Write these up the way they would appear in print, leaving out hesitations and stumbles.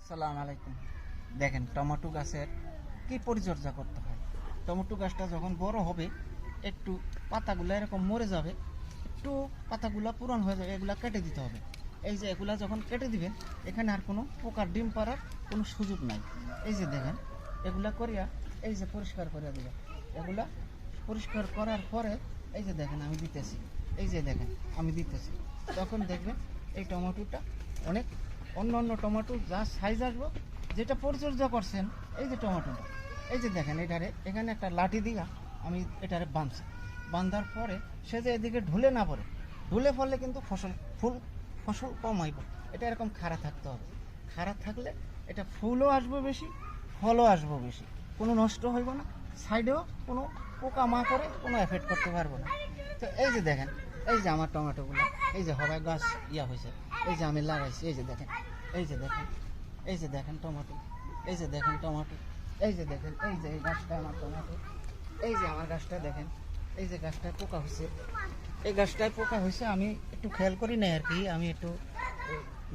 সালাম আলাইকুম। দেখেন টমেটো গাছের কি পরিচর্যা করতে হয়। টমেটো গাছটা যখন বড় হবে একটু পাতাগুলো এরকম মরে যাবে, একটু পাতাগুলো পুরান হয়ে যাবে, এগুলা কেটে দিতে হবে। এই যে এগুলা যখন কেটে দিবেন এখানে আর কোনো পোকার ডিম পাড়ার কোনো সুযোগ নাই। এই যে দেখেন এগুলা করিয়া এই যে পরিষ্কার করে দেবেন। এগুলা পরিষ্কার করার পরে এই যে দেখেন আমি দিতেছি, এই যে দেখেন আমি দিতেছি, তখন দেখবেন এই টমেটোটা অনেক অন্য অন্য টমেটো যা সাইজ আসবো, যেটা পরিচর্যা করছেন এই যে টমেটোটা, এই যে দেখেন এটারে এখানে একটা লাঠি দিয়া আমি এটারে বাঁধছি। বাঁধার পরে সে যে এদিকে ঢুলে না পড়ে, ঢুলে পড়লে কিন্তু ফসল কম আইব। এটা এরকম খাড়া থাকতে হবে। খাড়া থাকলে এটা ফুলও আসবে বেশি, ফলও আসবো বেশি, কোনো নষ্ট হইব না, সাইডেও কোনো পোকা মা করে কোনো এফেক্ট করতে পারবো না। তো এই যে দেখেন এই যে আমার টমেটোগুলো এই যে হবাই গাছ ইয়া হয়েছে, এই যে আমি লাগাইছি, এই যে দেখেন, এই যে দেখেন, এই যে দেখেন টমেটো, এই যে দেখেন টমেটো, এই যে দেখেন, এই যে এই গাছটা আমার টমেটো, এই যে আমার গাছটা দেখেন, এই যে গাছটায় পোকা হয়েছে, এই গাছটায় পোকা হয়েছে আমি একটু খেয়াল করি না আর কি, আমি একটু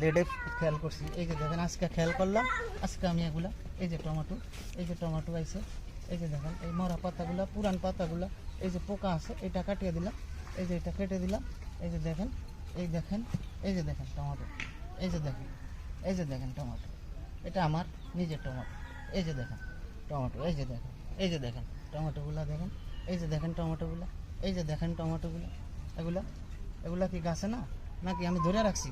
লেডে খেয়াল করছি। এই যে দেখেন আজকে খেয়াল করলাম, আজকে আমি এগুলা এই যে টমেটো, এই যে টমেটো আইছে, এই যে দেখেন এই মরা পাতাগুলা পুরান পাতাগুলা এই যে পোকা আছে এটা কাটিয়ে দিলাম, এই যে এটা কেটে দিলাম, এই যে দেখেন, এই দেখেন, এই যে দেখেন টমেটো, এই যে দেখেন, এই যে দেখেন টমেটো, এটা আমার নিজের টমেটো, এই যে দেখেন টমেটো, এই যে দেখেন, এই যে দেখেন টমেটোগুলা দেখেন, এই যে দেখেন টমেটোগুলা, এই যে দেখেন টমেটোগুলা, এগুলা এগুলা কি গাছে না নাকি আমি ধরে রাখছি?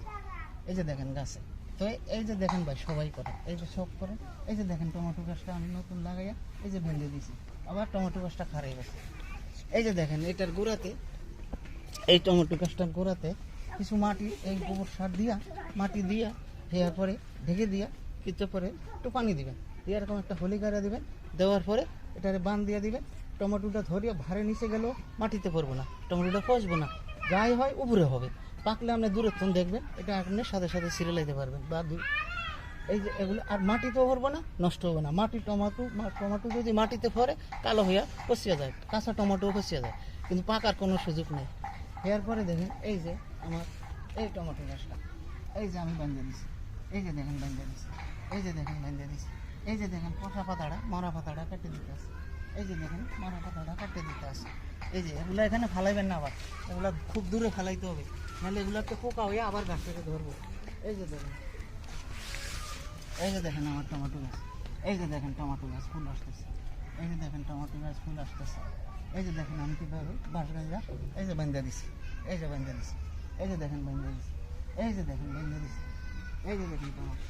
এই যে দেখেন গাছে। তো এই যে দেখেন ভাই সবাই করে, এই যে সব করে, এই যে দেখেন টমেটো গাছটা আমি নতুন লাগাইয়া এই যে ভেঙে দিয়েছি, আবার টমেটো গাছটা খারাপ গেছে। এই যে দেখেন এটার গোড়াতে, এই টমেটো গাছটার গোড়াতে কিছু মাটি এই গোবর সার দিয়া মাটি দিয়া দেওয়ার পরে ঢেকে দিয়া কিছু পরে একটু পানি দিবেন, দিয়ে এরকম একটা হলি গাড়া দিবেন, দেওয়ার পরে এটারে বান দিয়ে দিবেন। টমেটোটা ধরিয়া ভারে নিচে গেলেও মাটিতে পড়বো না, টমেটোটা পচবো না, যাই হয় উপরে হবে। পাকলে আপনি দূরত্ব দেখবেন, এটা আপনি সাথে সাথে ছিঁড়ে লাইতে পারবেন বা এই যে এগুলো আর মাটিতেও ভরবো না, নষ্ট হবে না। মাটি টমেটো যদি মাটিতে ভরে কালো হইয়া পচিয়া যায়, কাঁচা টমেটোও পচিয়া যায়, কিন্তু পাকার কোনো সুযোগ নেই। এরপরে দেখেন এই যে আমার এই টমেটো গাছটা, এই যে আমি বাঁধিয়ে দিছি, এই যে দেখেন বাঁধিয়ে দিছি, এই যে দেখেন বাঁধিয়ে দিছি, এই যে দেখেন পচা পাতাটা মরা পাতাটা কেটে দিতে আছে, এই যে দেখেন মরা পাতাটা কেটে দিতে আছে। এই যে এগুলো এখানে ফালাইবেন না, আবার এগুলো খুব দূরে ফালাইতে হবে, নাহলে এগুলোতে পোকা হয়ে আবার গাছটাকে ধরবো। এই যে দেখেন, এই যে দেখেন আমার টমেটো গাছ, এই যে দেখেন টমেটো গাছ ফুল আসতেছে, এই যে দেখেন টমেটো গাছ ফুল আসতেছে, এই যে দেখেন আমি কীভাবে বাঁশ গাছটা এই যে বাঁধিয়ে দিছি, এই যে বাঁধিয়ে দিছি, এই যে দেখেন বাঁধিয়ে দিছি, এই যে দেখেন বাঁধিয়ে দিছি, এই যে দেখেন টমেটো।